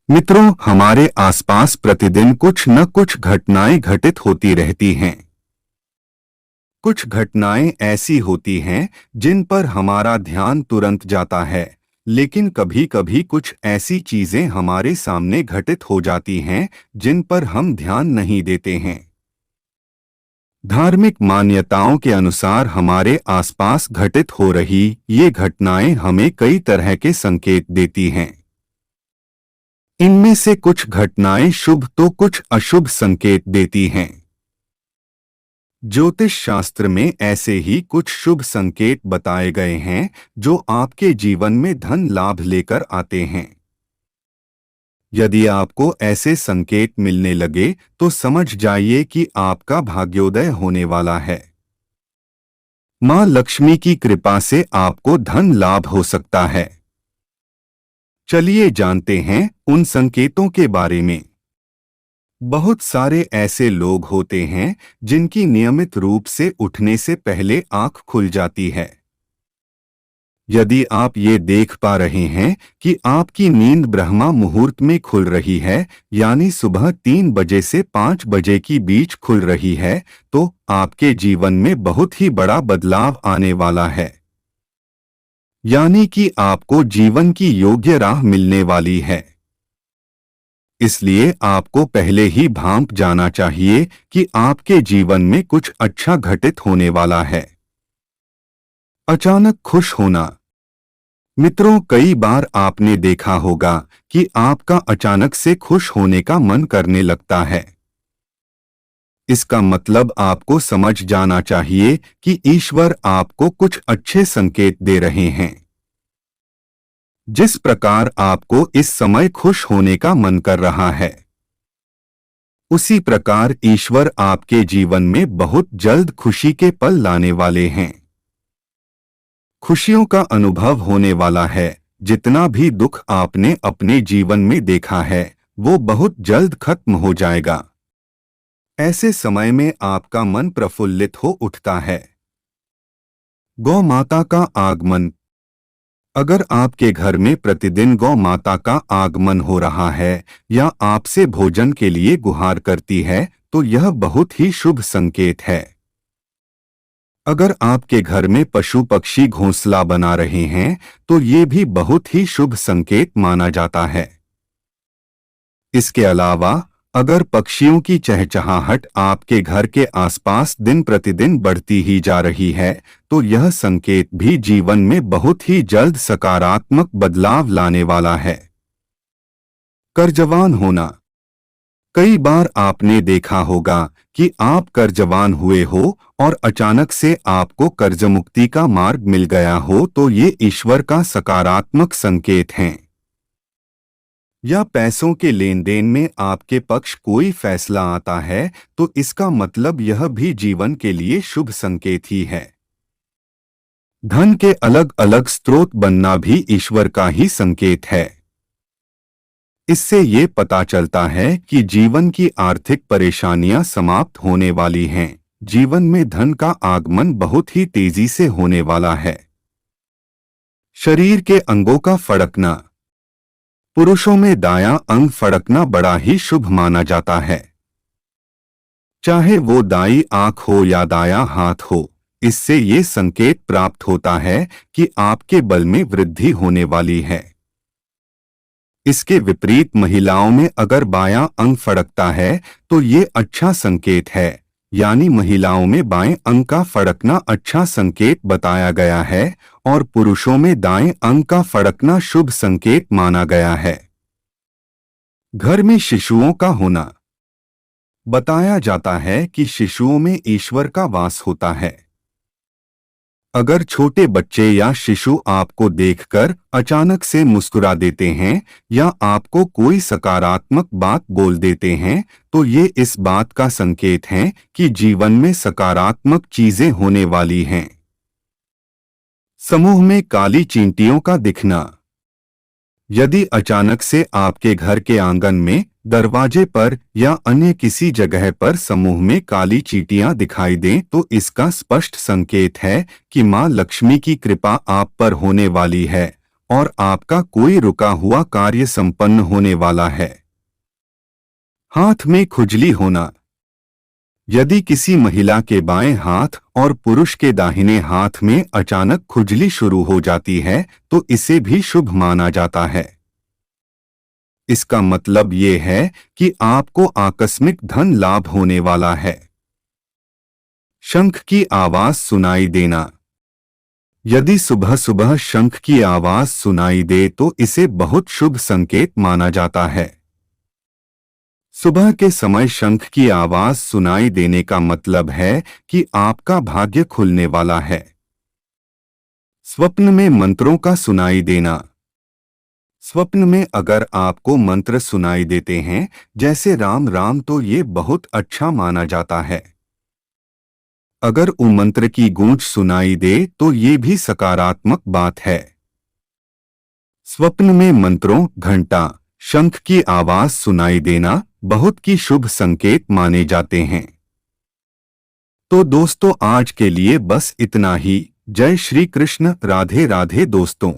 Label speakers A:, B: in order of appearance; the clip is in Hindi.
A: मित्रों, हमारे आसपास प्रतिदिन कुछ न कुछ घटनाएं घटित होती रहती हैं। कुछ घटनाएं ऐसी होती हैं जिन पर हमारा ध्यान तुरंत जाता है, लेकिन कभी-कभी कुछ ऐसी चीजें हमारे सामने घटित हो जाती हैं जिन पर हम ध्यान नहीं देते हैं। धार्मिक मान्यताओं के अनुसार हमारे आसपास घटित हो रही ये घटनाएं हमें कई तरह के संकेत देती हैं। इनमें से कुछ घटनाएं शुभ तो कुछ अशुभ संकेत देती हैं। ज्योतिष शास्त्र में ऐसे ही कुछ शुभ संकेत बताए गए हैं जो आपके जीवन में धन लाभ लेकर आते हैं। यदि आपको ऐसे संकेत मिलने लगे तो समझ जाइए कि आपका भाग्योदय होने वाला है। मां लक्ष्मी की कृपा से आपको धन लाभ हो सकता है। चलिए जानते हैं उन संकेतों के बारे में। बहुत सारे ऐसे लोग होते हैं जिनकी नियमित रूप से उठने से पहले आंख खुल जाती है। यदि आप ये देख पा रहे हैं कि आपकी नींद ब्रह्मा मुहूर्त में खुल रही है, यानी सुबह 3 बजे से 5 बजे की बीच खुल रही है, तो आपके जीवन में बहुत ही बड़ा बदलाव आने वाला है। यानी कि आपको जीवन की योग्य राह मिलने वाली है। इसलिए आपको पहले ही भांप जाना चाहिए कि आपके जीवन में कुछ अच्छा घटित होने वाला है। अचानक खुश होना। मित्रों, कई बार आपने देखा होगा कि आपका अचानक से खुश होने का मन करने लगता है। इसका मतलब आपको समझ जाना चाहिए कि ईश्वर आपको कुछ अच्छे संकेत दे रहे हैं। जिस प्रकार आपको इस समय खुश होने का मन कर रहा है, उसी प्रकार ईश्वर आपके जीवन में बहुत जल्द खुशी के पल लाने वाले हैं। खुशियों का अनुभव होने वाला है। जितना भी दुख आपने अपने जीवन में देखा है, वो बहुत जल्द खत्म हो जाएगा। ऐसे समय में आपका मन प्रफुल्लित हो उठता है। गौ माता का आगमन। अगर आपके घर में प्रतिदिन गौ माता का आगमन हो रहा है या आपसे भोजन के लिए गुहार करती है, तो यह बहुत ही शुभ संकेत है। अगर आपके घर में पशु पक्षी घोंसला बना रहे हैं, तो ये भी बहुत ही शुभ संकेत माना जाता है। इसके अलावा अगर पक्षियों की चहचहाहट आपके घर के आसपास दिन प्रतिदिन बढ़ती ही जा रही है, तो यह संकेत भी जीवन में बहुत ही जल्द सकारात्मक बदलाव लाने वाला है। कर्जवान होना। कई बार आपने देखा होगा कि आप कर्जवान हुए हो और अचानक से आपको कर्जमुक्ति का मार्ग मिल गया हो, तो ये ईश्वर का सकारात्मक संकेत हैं। या पैसों के लेन देन में आपके पक्ष कोई फैसला आता है, तो इसका मतलब यह भी जीवन के लिए शुभ संकेत ही है। धन के अलग अलग स्रोत बनना भी ईश्वर का ही संकेत है। इससे ये पता चलता है कि जीवन की आर्थिक परेशानियां समाप्त होने वाली हैं। जीवन में धन का आगमन बहुत ही तेजी से होने वाला है। शरीर के अंगों का फड़कना। पुरुषों में दायां अंग फड़कना बड़ा ही शुभ माना जाता है। चाहे वो दाईं आंख हो या दायां हाथ हो, इससे ये संकेत प्राप्त होता है कि आपके बल में वृद्धि होने वाली है। इसके विपरीत महिलाओं में अगर बायां अंग फड़कता है, तो ये अच्छा संकेत है। यानी महिलाओं में बाएं अंग का फड़कना अच्छा संकेत बताया गया है और पुरुषों में दाएं अंग का फड़कना शुभ संकेत माना गया है। घर में शिशुओं का होना। बताया जाता है कि शिशुओं में ईश्वर का वास होता है। अगर छोटे बच्चे या शिशु आपको देखकर अचानक से मुस्कुरा देते हैं या आपको कोई सकारात्मक बात बोल देते हैं, तो ये इस बात का संकेत है कि जीवन में सकारात्मक चीजें होने वाली हैं। समूह में काली चींटियों का दिखना। यदि अचानक से आपके घर के आंगन में, दरवाजे पर या अन्य किसी जगह पर समूह में काली चींटियां दिखाई दें, तो इसका स्पष्ट संकेत है कि मां लक्ष्मी की कृपा आप पर होने वाली है और आपका कोई रुका हुआ कार्य संपन्न होने वाला है। हाथ में खुजली होना। यदि किसी महिला के बाएं हाथ और पुरुष के दाहिने हाथ में अचानक खुजली शुरू हो जाती है तो इसे भी शुभ माना जाता है। इसका मतलब ये है कि आपको आकस्मिक धन लाभ होने वाला है। शंख की आवाज सुनाई देना। यदि सुबह सुबह शंख की आवाज सुनाई दे तो इसे बहुत शुभ संकेत माना जाता है। सुबह के समय शंख की आवाज सुनाई देने का मतलब है कि आपका भाग्य खुलने वाला है। स्वप्न में मंत्रों का सुनाई देना। स्वप्न में अगर आपको मंत्र सुनाई देते हैं जैसे राम राम तो ये बहुत अच्छा माना जाता है। अगर मंत्र की गूंज सुनाई दे तो ये भी सकारात्मक बात है। स्वप्न में मंत्रों, घंटा, शंख की आवाज सुनाई देना बहुत की शुभ संकेत माने जाते हैं। तो दोस्तों आज के लिए बस इतना ही। जय श्री कृष्ण, राधे राधे दोस्तों।